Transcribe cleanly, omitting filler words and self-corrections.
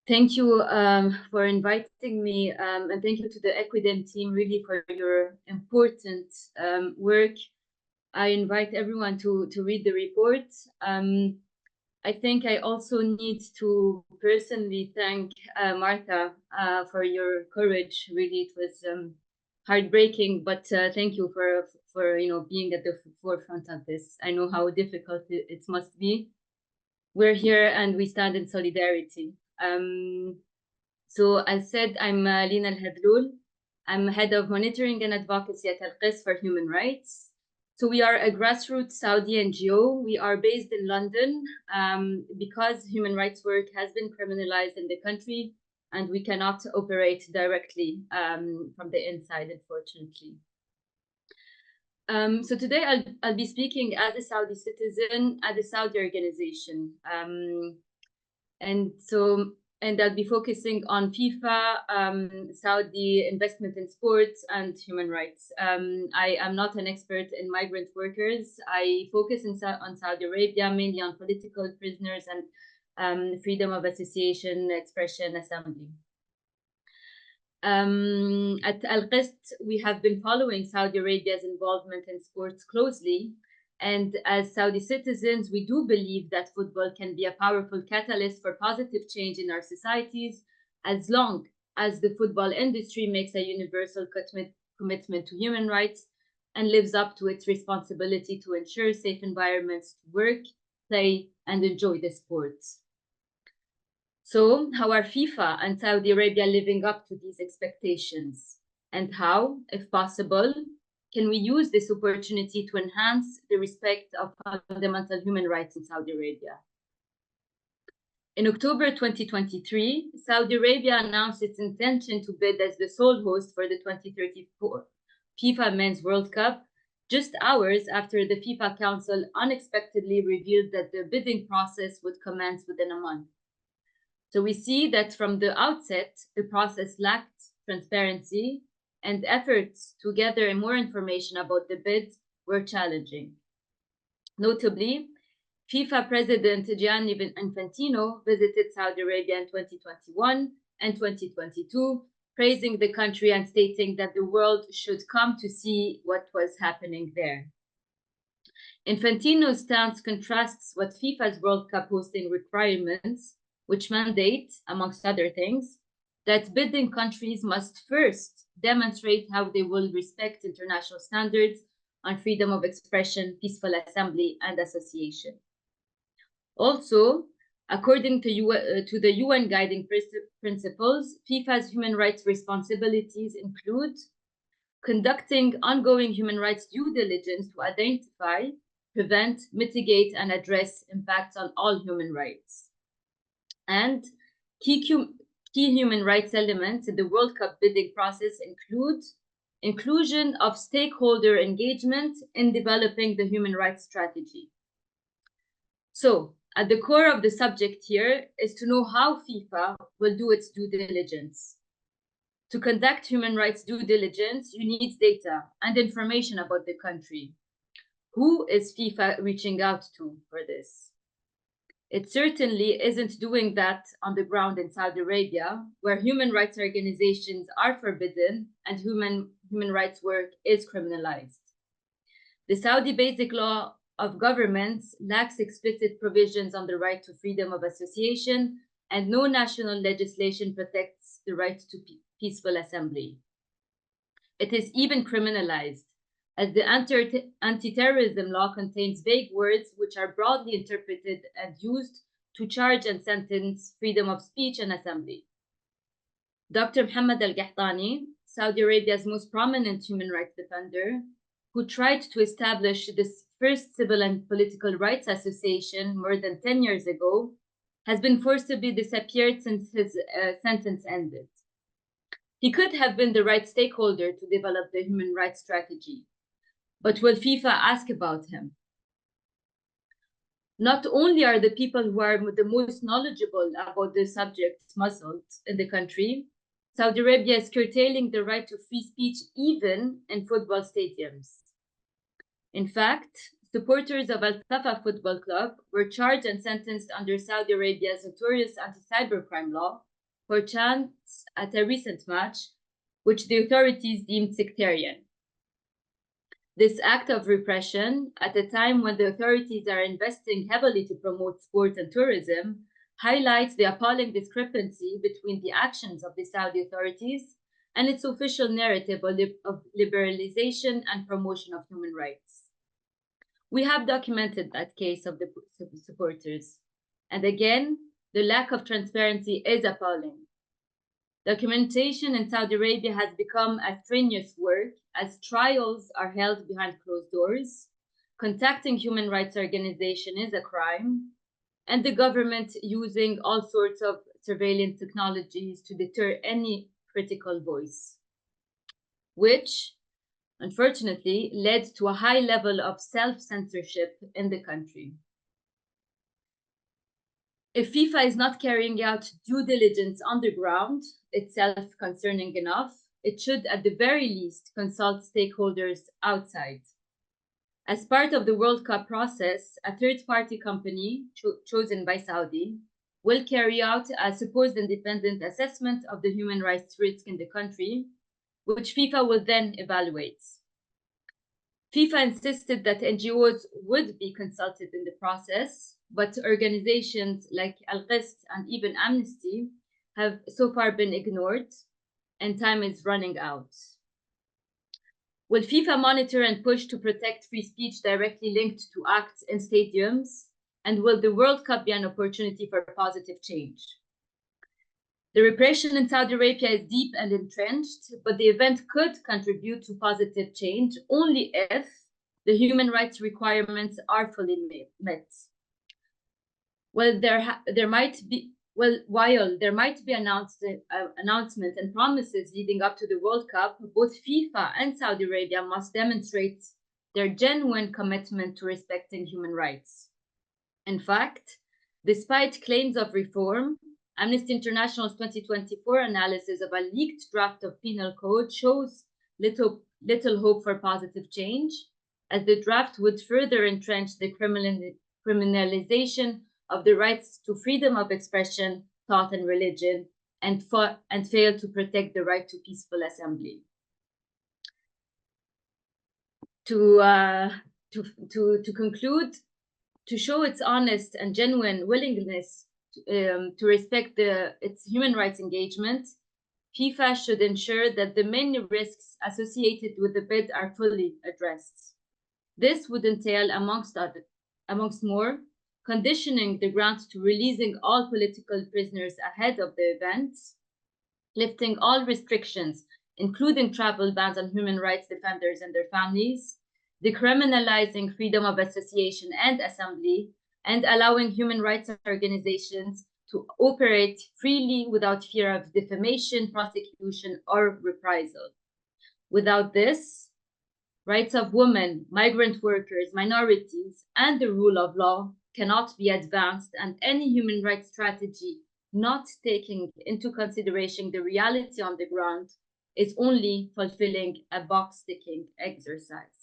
Thank you for inviting me, and thank you to the Equidem team really for your important work. I invite everyone to read the report. I think I also need to personally thank Martha for your courage. Really, it was heartbreaking, but thank you for being at the forefront of this. I know how difficult it must be. We're here and we stand in solidarity. So as said, I'm Lina Alhathloul. I'm head of monitoring and advocacy at ALQST for human rights. So we are a grassroots Saudi NGO. We are based in London because human rights work has been criminalized in the country and we cannot operate directly from the inside, unfortunately. So today I'll be speaking as a Saudi citizen at a Saudi organization. And I'll be focusing on FIFA, Saudi investment in sports, and human rights. I am not an expert in migrant workers. I focus on Saudi Arabia, mainly on political prisoners and freedom of association, expression, assembly. At ALQST, we have been following Saudi Arabia's involvement in sports closely. And as Saudi citizens, we do believe that football can be a powerful catalyst for positive change in our societies, as long as the football industry makes a universal commitment to human rights and lives up to its responsibility to ensure safe environments to work, play, and enjoy the sports. So, how are FIFA and Saudi Arabia living up to these expectations? And how, if possible, can we use this opportunity to enhance the respect of fundamental human rights in Saudi Arabia? In October 2023, Saudi Arabia announced its intention to bid as the sole host for the 2034 FIFA Men's World Cup, just hours after the FIFA Council unexpectedly revealed that the bidding process would commence within a month. So we see that from the outset, the process lacked transparency, and efforts to gather more information about the bid were challenging. Notably, FIFA President Gianni Infantino visited Saudi Arabia in 2021 and 2022, praising the country and stating that the world should come to see what was happening there. Infantino's stance contrasts what FIFA's World Cup hosting requirements, which mandate, amongst other things, that bidding countries must first demonstrate how they will respect international standards on freedom of expression, peaceful assembly, and association. Also, according to the UN guiding principles, FIFA's human rights responsibilities include conducting ongoing human rights due diligence to identify, prevent, mitigate, and address impacts on all human rights. And key human rights elements in the World Cup bidding process include inclusion of stakeholder engagement in developing the human rights strategy. So, at the core of the subject here is to know how FIFA will do its due diligence. To conduct human rights due diligence, you need data and information about the country. Who is FIFA reaching out to for this? It certainly isn't doing that on the ground in Saudi Arabia, where human rights organizations are forbidden and human rights work is criminalized. The Saudi Basic Law of Governments lacks explicit provisions on the right to freedom of association, and no national legislation protects the right to peaceful assembly. It is even criminalized, as the anti-terrorism law contains vague words which are broadly interpreted and used to charge and sentence freedom of speech and assembly. Dr. Mohammed Al-Qahtani, Saudi Arabia's most prominent human rights defender, who tried to establish this first civil and political rights association more than 10 years ago, has been forcibly disappeared since his sentence ended. He could have been the right stakeholder to develop the human rights strategy. But will FIFA ask about him? Not only are the people who are the most knowledgeable about the subject muzzled in the country, Saudi Arabia is curtailing the right to free speech even in football stadiums. In fact, supporters of Al-Safa Football Club were charged and sentenced under Saudi Arabia's notorious anti-cybercrime law for chants at a recent match, which the authorities deemed sectarian. This act of repression, at a time when the authorities are investing heavily to promote sport and tourism, highlights the appalling discrepancy between the actions of the Saudi authorities and its official narrative of liberalization and promotion of human rights. We have documented that case of the supporters, and again, the lack of transparency is appalling. Documentation in Saudi Arabia has become a strenuous work as trials are held behind closed doors, contacting human rights organizations is a crime, and the government using all sorts of surveillance technologies to deter any critical voice, which unfortunately led to a high level of self-censorship in the country. If FIFA is not carrying out due diligence on the ground, itself concerning enough, it should at the very least consult stakeholders outside. As part of the World Cup process, a third-party company chosen by Saudi will carry out a supposed independent assessment of the human rights risk in the country, which FIFA will then evaluate. FIFA insisted that NGOs would be consulted in the process, but organizations like ALQST and even Amnesty have so far been ignored, and time is running out. Will FIFA monitor and push to protect free speech directly linked to acts in stadiums? And will the World Cup be an opportunity for positive change? The repression in Saudi Arabia is deep and entrenched, but the event could contribute to positive change only if the human rights requirements are fully met. While there might be announcement and promises leading up to the World Cup, both FIFA and Saudi Arabia must demonstrate their genuine commitment to respecting human rights. In fact, despite claims of reform, Amnesty International's 2024 analysis of a leaked draft of penal code shows little hope for positive change, as the draft would further entrench the criminalization of the rights to freedom of expression, thought, and religion, and fail to protect the right to peaceful assembly. To conclude, to show its honest and genuine willingness to respect its human rights engagement, FIFA should ensure that the many risks associated with the bid are fully addressed. This would entail, amongst more, conditioning the grant to releasing all political prisoners ahead of the event, lifting all restrictions, including travel bans on human rights defenders and their families, decriminalizing freedom of association and assembly, and allowing human rights organizations to operate freely without fear of defamation, prosecution, or reprisal. Without this, rights of women, migrant workers, minorities, and the rule of law cannot be advanced, and any human rights strategy not taking into consideration the reality on the ground is only fulfilling a box-ticking exercise.